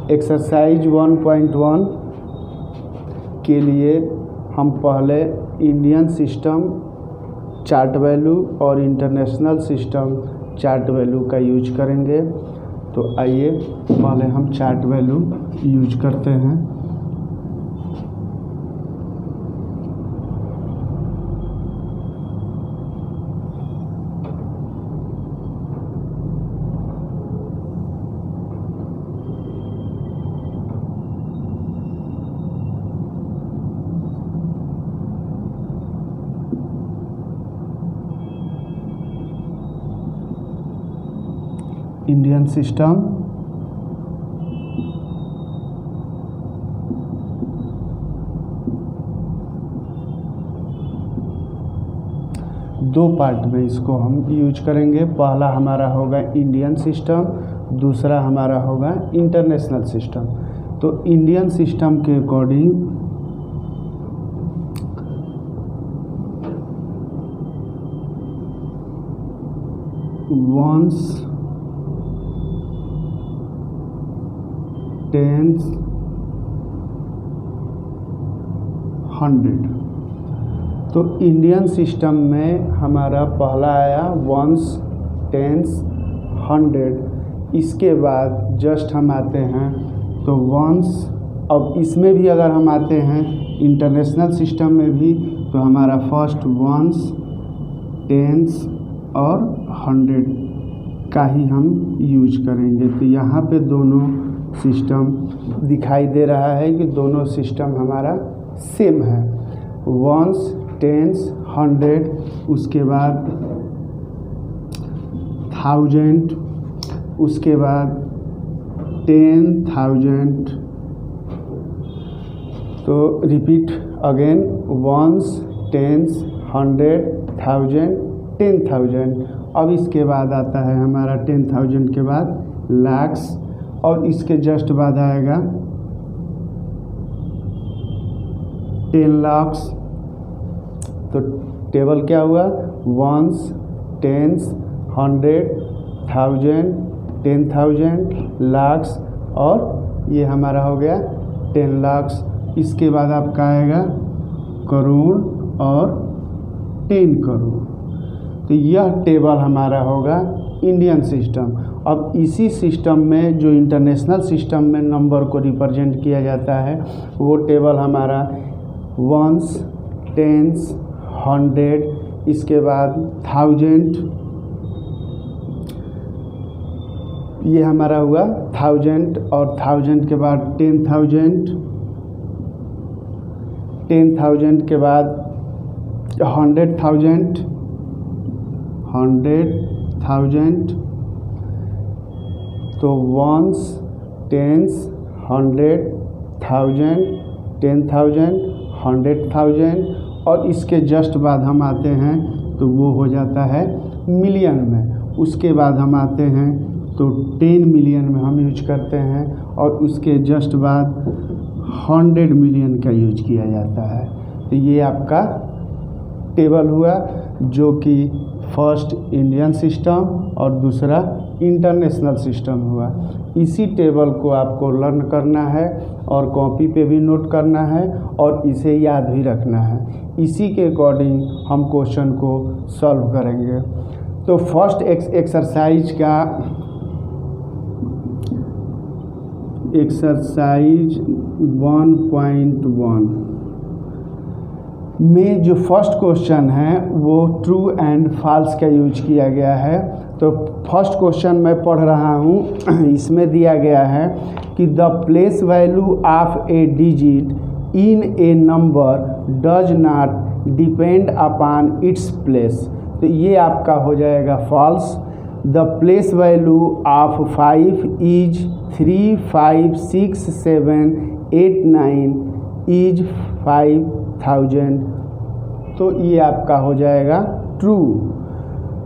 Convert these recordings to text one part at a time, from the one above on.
Exercise 1.1 के लिए हम पहले इंडियन सिस्टम चार्ट वैल्यू और इंटरनेशनल सिस्टम चार्ट वैल्यू का यूज करेंगे। तो आइए पहले हम चार्ट वैल्यू यूज करते हैं। इंडियन सिस्टम दो पार्ट में इसको हम यूज करेंगे। पहला हमारा होगा इंडियन सिस्टम, दूसरा हमारा होगा इंटरनेशनल सिस्टम। तो इंडियन सिस्टम के अकॉर्डिंग वंस, टेंस, 100। तो इंडियन सिस्टम में हमारा पहला आया वंस, टेंस, 100। इसके बाद जस्ट हम आते हैं तो वंस। अब इसमें भी अगर हम आते हैं इंटरनेशनल सिस्टम में भी तो हमारा फर्स्ट वंस, टेंस और 100 का ही हम यूज करेंगे। तो यहाँ पे दोनों सिस्टम दिखाई दे रहा है कि दोनों सिस्टम हमारा सेम है। वंस, टेंस, 100, उसके बाद 1000, उसके बाद 10,000। तो रिपीट अगेन, वंस, टेंस, 100, 1000, 10,000। अब इसके बाद आता है हमारा 10,000 के बाद लाख्स, और इसके जस्ट बाद आएगा 10 लाख्स। तो टेबल क्या हुआ? वंस, टेंस, 100, 1000, 10,000, लाख्स, और ये हमारा हो गया 10 लाख्स। इसके बाद आपका आएगा करोड़ और 10 करोड़। तो यह टेबल हमारा होगा इंडियन सिस्टम। अब इसी सिस्टम में जो इंटरनेशनल सिस्टम में नंबर को रिप्रेजेंट किया जाता है वो टेबल हमारा वंस, टेंस, 100, इसके बाद 1000, ये हमारा हुआ 1000, और 1000 के बाद 10,000, 10,000 के बाद 100,000, 100,000। तो वंस, टेंस, 100,000, 10,000, 100,000, और इसके जस्ट बाद हम आते हैं तो वो हो जाता है मिलियन में। उसके बाद हम आते हैं तो 10 मिलियन में हम यूज करते हैं, और उसके जस्ट बाद 100 मिलियन का यूज किया जाता है। तो ये आपका टेबल हुआ जो कि फर्स्ट इंडियन सिस्टम और दूसरा इंटरनेशनल सिस्टम हुआ। इसी टेबल को आपको लर्न करना है और कॉपी पे भी नोट करना है और इसे याद भी रखना है। इसी के अकॉर्डिंग हम क्वेश्चन को सॉल्व करेंगे। तो फर्स्ट एक्सरसाइज का एक्सरसाइज 1.1 में जो फर्स्ट क्वेश्चन है वो ट्रू एंड फॉल्स का यूज किया गया है। तो फर्स्ट क्वेश्चन मैं पढ़ रहा हूँ। इसमें दिया गया है कि the place value of a digit in a number does not depend upon its place. तो ये आपका हो जाएगा false. The place value of 5 is 3, 5, 6, 7, 8, 9 is 5,000। तो ये आपका हो जाएगा ट्रू।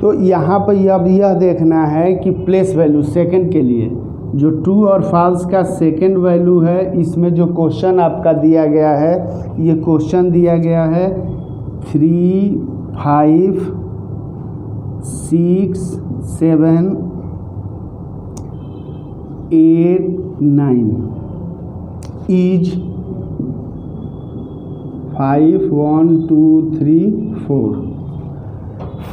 तो यहाँ पर यह देखना है कि प्लेस वैल्यू सेकंड के लिए जो ट्रू और फॉल्स का सेकंड वैल्यू है, इसमें जो क्वेश्चन आपका दिया गया है, ये क्वेश्चन दिया गया है 3, 5, 6, 7, 9 इज 5 1 2 3 4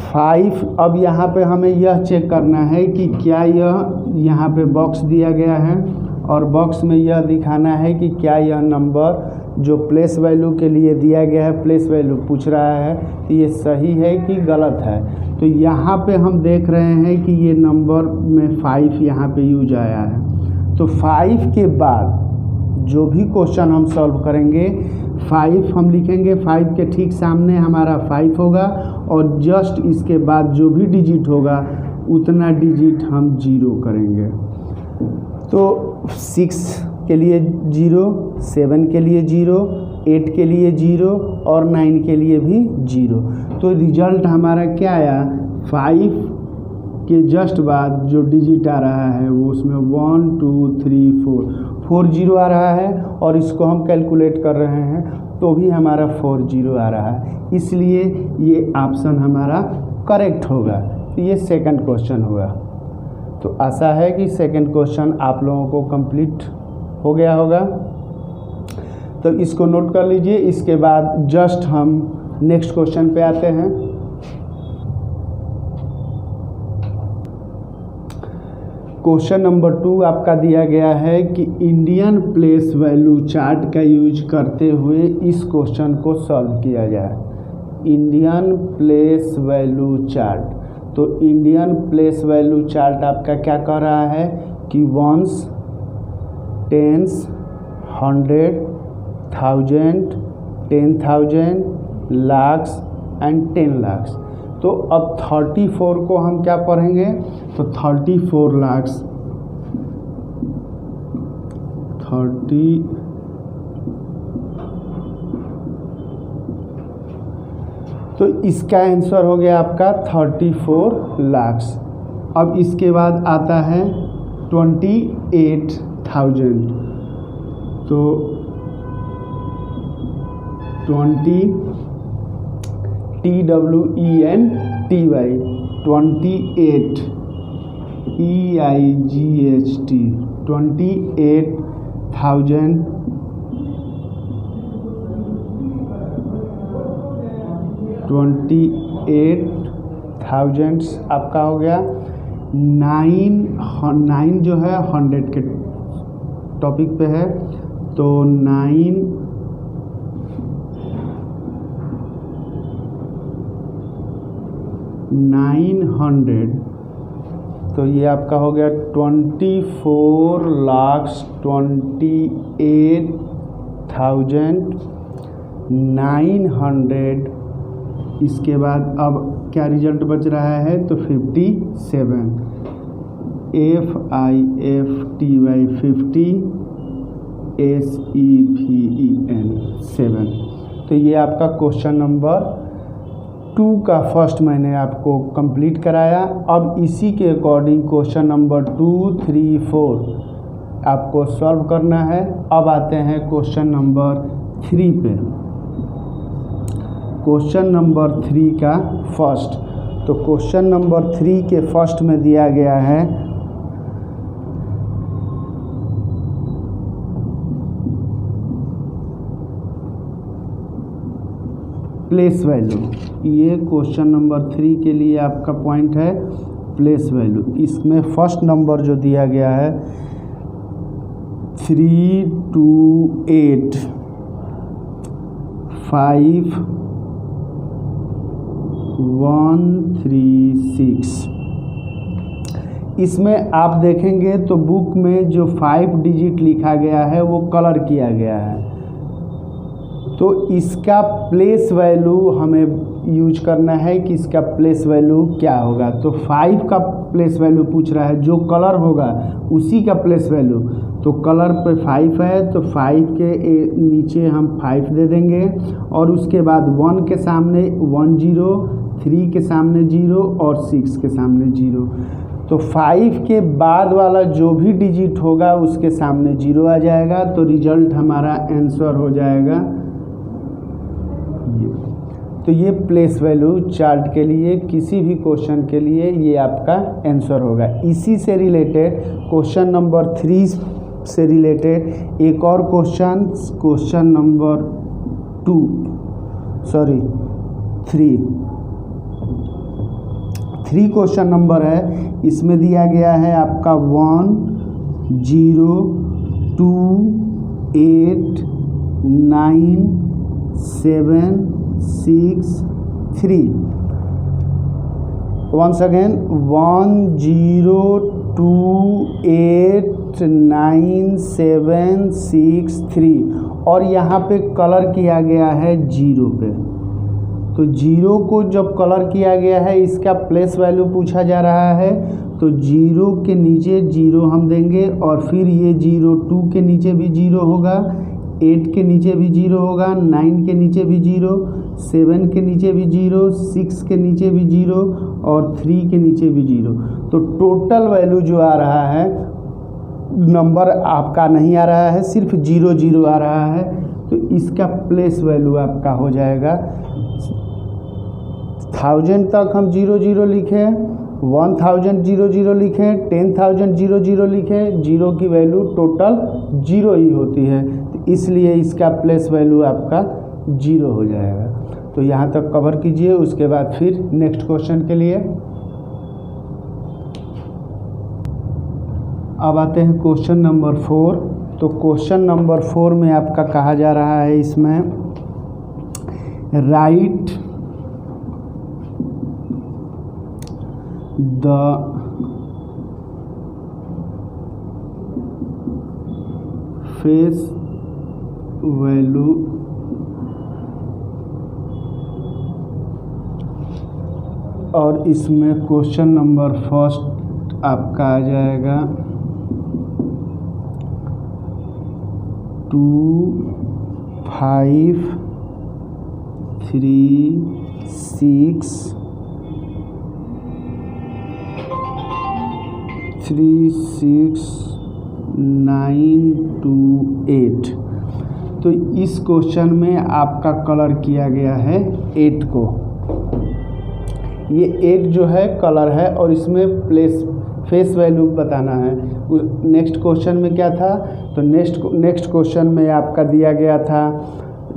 5। अब यहाँ पे हमें यह चेक करना है कि क्या यह यहाँ पे बॉक्स दिया गया है और बॉक्स में यह दिखाना है कि क्या यह नंबर जो प्लेस वैल्यू के लिए दिया गया है, प्लेस वैल्यू पूछ रहा है, कि ये सही है कि गलत है। तो यहाँ पे हम देख रहे हैं कि ये नंबर में 5 यहाँ पे यूज आया है। तो 5 के बाद जो भी क्वेश्चन हम सॉल्व करेंगे, 5 हम लिखेंगे, 5 के ठीक सामने हमारा 5 होगा और जस्ट इसके बाद जो भी डिजिट होगा उतना डिजिट हम 0 करेंगे। तो 6 के लिए 0, 7 के लिए 0, 8 के लिए 0 और 9 के लिए भी 0। तो रिजल्ट हमारा क्या आया, 5 के जस्ट बाद जो डिजिट आ रहा है वो उसमें 1 2 3 4 0 आ रहा है और इसको हम कैलकुलेट कर रहे हैं तो भी हमारा 4 0 आ रहा है, इसलिए ये ऑप्शन हमारा करेक्ट होगा। तो ये सेकंड क्वेश्चन होगा। तो आशा है कि सेकंड क्वेश्चन आप लोगों को कंप्लीट हो गया होगा। तो इसको नोट कर लीजिए। इसके बाद जस्ट हम नेक्स्ट क्वेश्चन पे आते हैं। क्वेश्चन नंबर 2 आपका दिया गया है कि इंडियन प्लेस वैल्यू चार्ट का यूज करते हुए इस क्वेश्चन को सॉल्व किया जाए। Indian place value chart. तो इंडियन प्लेस वैल्यू चार्ट आपका क्या कह रहा है कि ones, tens, 100, 1000, 10,000, lakhs and 10 lakhs. तो अब 34 को हम क्या पढ़ेंगे, तो 34 लाख्स, 30, तो इसका आंसर हो गया आपका 34 लाख्स। अब इसके बाद आता है 28,000। तो 20 TWENTY 28 EIGHT 28,000 28,000 आपका हो गया। 9 जो है 100 के टॉपिक पे है, तो 900, तो ये आपका हो गया 24,28,900। इसके बाद अब क्या रिजल्ट बच रहा है, तो 57, FIFTY 50 SEVEN 7। तो ये आपका क्वेश्चन नंबर 2 का फर्स्ट मैंने आपको कंप्लीट कराया। अब इसी के अकॉर्डिंग क्वेश्चन नंबर 2, 3, 4 आपको सॉल्व करना है। अब आते हैं क्वेश्चन नंबर 3 पे। क्वेश्चन नंबर 3 का फर्स्ट, तो क्वेश्चन नंबर 3 के फर्स्ट में दिया गया है प्लेस वैल्यू। ये क्वेश्चन नंबर 3 के लिए आपका पॉइंट है प्लेस वैल्यू। इसमें फर्स्ट नंबर जो दिया गया है 328 5136। इसमें आप देखेंगे तो बुक में जो 5 डिजिट लिखा गया है वो कलर किया गया है, तो इसका प्लेस वैल्यू हमें यूज करना है कि इसका प्लेस वैल्यू क्या होगा। तो 5 का प्लेस वैल्यू पूछ रहा है, जो कलर होगा उसी का प्लेस वैल्यू। तो कलर पे 5 है, तो 5 के नीचे हम 5 दे देंगे और उसके बाद 1 के सामने 1 0, 3 के सामने 0 और 6 के सामने 0। तो 5 के बाद वाला जो भी डिजिट होगा उसके सामने 0 आ जाएगा। तो रिजल्ट हमारा आंसर हो जाएगा ये। तो ये प्लेस वैल्यू चार्ट के लिए किसी भी क्वेश्चन के लिए ये आपका आंसर होगा। इसी से रिलेटेड क्वेश्चन नंबर 3 से रिलेटेड एक और क्वेश्चन नंबर 3 क्वेश्चन नंबर है। इसमें दिया गया है आपका 1 0 2 8 9 7 6 3। वंस अगेन 1 0 2 8 9 7 6 3 और यहाँ पे कलर किया गया है 0 पे। तो 0 को जब कलर किया गया है इसका प्लेस वैल्यू पूछा जा रहा है, तो 0 के नीचे 0 हम देंगे और फिर ये 0 2 के नीचे भी 0 होगा, 8 के नीचे भी 0 होगा, 9 के नीचे भी 0, 7 के नीचे भी 0, 6 के नीचे भी 0 और 3 के नीचे भी 0। तो टोटल वैल्यू जो आ रहा है नंबर आपका नहीं आ रहा है, सिर्फ 0 0 आ रहा है। तो इसका प्लेस वैल्यू आपका हो जाएगा 1000 तक हम 0 0 लिखें, 1000 0 0 लिखें, 10,000 0 0 लिखें, 0 की वैल्यू टोटल 0 ही होती है। तो इसलिए इसका प्लेस वैल्यू आपका 0 हो जाएगा। तो यहाँ तक कवर कीजिए, उसके बाद फिर नेक्स्ट क्वेश्चन के लिए। अब आते हैं क्वेश्चन नंबर 4। तो क्वेश्चन नंबर 4 में आपका कहा जा रहा है इसमें राइट द फेस वैल्यू और इसमें क्वेश्चन नंबर फर्स्ट आपका आ जाएगा 2 5 3 6 3 6 9 2 8। तो इस क्वेश्चन में आपका कलर किया गया है 8 को। ये 8 जो है कलर है और इसमें फेस वैल्यू बताना है। नेक्स्ट क्वेश्चन में क्या था, तो नेक्स्ट क्वेश्चन में आपका दिया गया था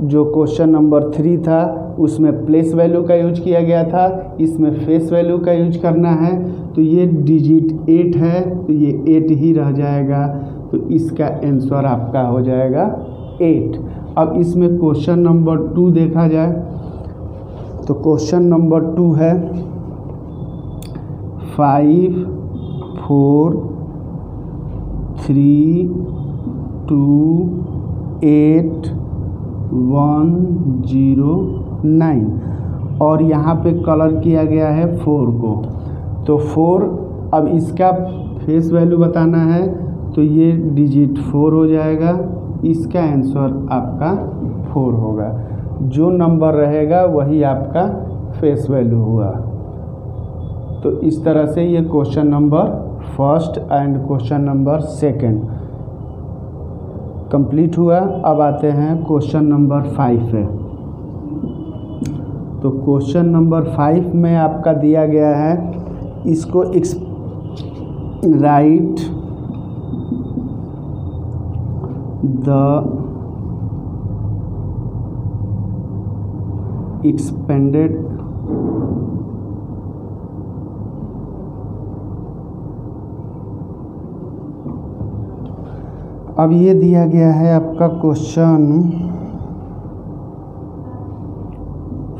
जो क्वेश्चन नंबर 3 था उसमें प्लेस वैल्यू का यूज किया गया था, इसमें फेस वैल्यू का यूज करना है। तो ये डिजिट 8 है तो ये 8 ही रह जाएगा, तो इसका आंसर आपका हो जाएगा 8। अब इसमें क्वेश्चन नंबर 2 देखा जाए तो क्वेश्चन नंबर 2 है 5 4 3 2 8 1 0 9 और यहाँ पे कलर किया गया है 4 को। तो 4 अब इसका फेस वैल्यू बताना है, तो ये डिजिट 4 हो जाएगा, इसका आंसर आपका 4 होगा। जो नंबर रहेगा वही आपका फेस वैल्यू हुआ। तो इस तरह से ये question number first and question number second complete हुआ। अब आते हैं क्वेश्चन नंबर 5 है। तो क्वेश्चन नंबर 5 में आपका दिया गया है इसको राइट द एक्सपेंडेड अब ये दिया गया है आपका क्वेश्चन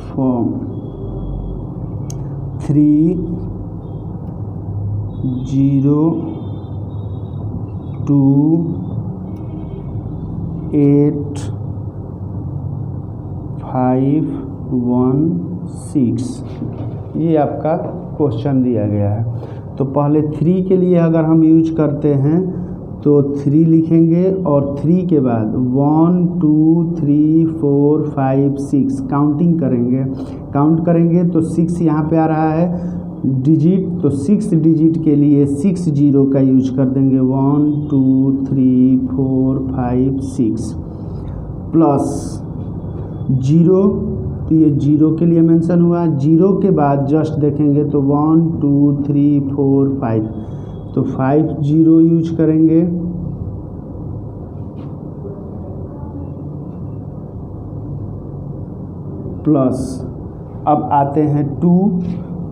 फॉर्म 3 0 2 8 5 1 6 ये आपका क्वेश्चन दिया गया है। तो पहले 3 के लिए अगर हम यूज करते हैं तो 3 लिखेंगे और 3 के बाद 1 2 3 4 5 6 काउंटिंग करेंगे। काउंट करेंगे तो 6 यहाँ पे आ रहा है डिजिट, तो 6 डिजिट के लिए 6 0 का यूज कर देंगे। 1 2 3 4 5 6 प्लस 0 तो ये 0 के लिए मेंशन हुआ। 0 के बाद जस्ट देखेंगे तो 1 2 3 4 5, तो 5 0 यूज करेंगे। प्लस अब आते हैं 2,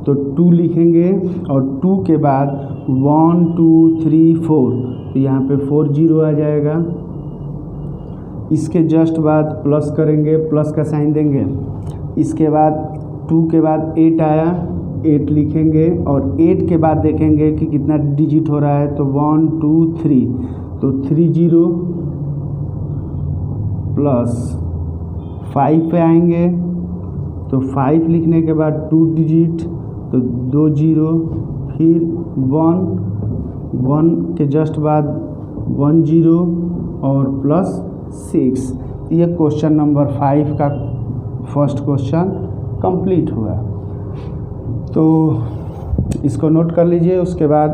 तो 2 लिखेंगे और 2 के बाद 1 2 3 4, तो यहाँ पे 4 0 आ जाएगा। इसके जस्ट बाद प्लस करेंगे, प्लस का साइन देंगे। इसके बाद 2 के बाद 8 आया, 8 लिखेंगे और 8 के बाद देखेंगे कि कितना डिजिट हो रहा है, तो 1 2 3, तो 3 0 प्लस 5 पे आएंगे, तो 5 लिखने के बाद 2 डिजिट, तो 2 0, फिर 1 के जस्ट बाद 1 0 और प्लस 6। ये क्वेश्चन नंबर 5 का फर्स्ट क्वेश्चन कंप्लीट हुआ। तो इसको नोट कर लीजिए। उसके बाद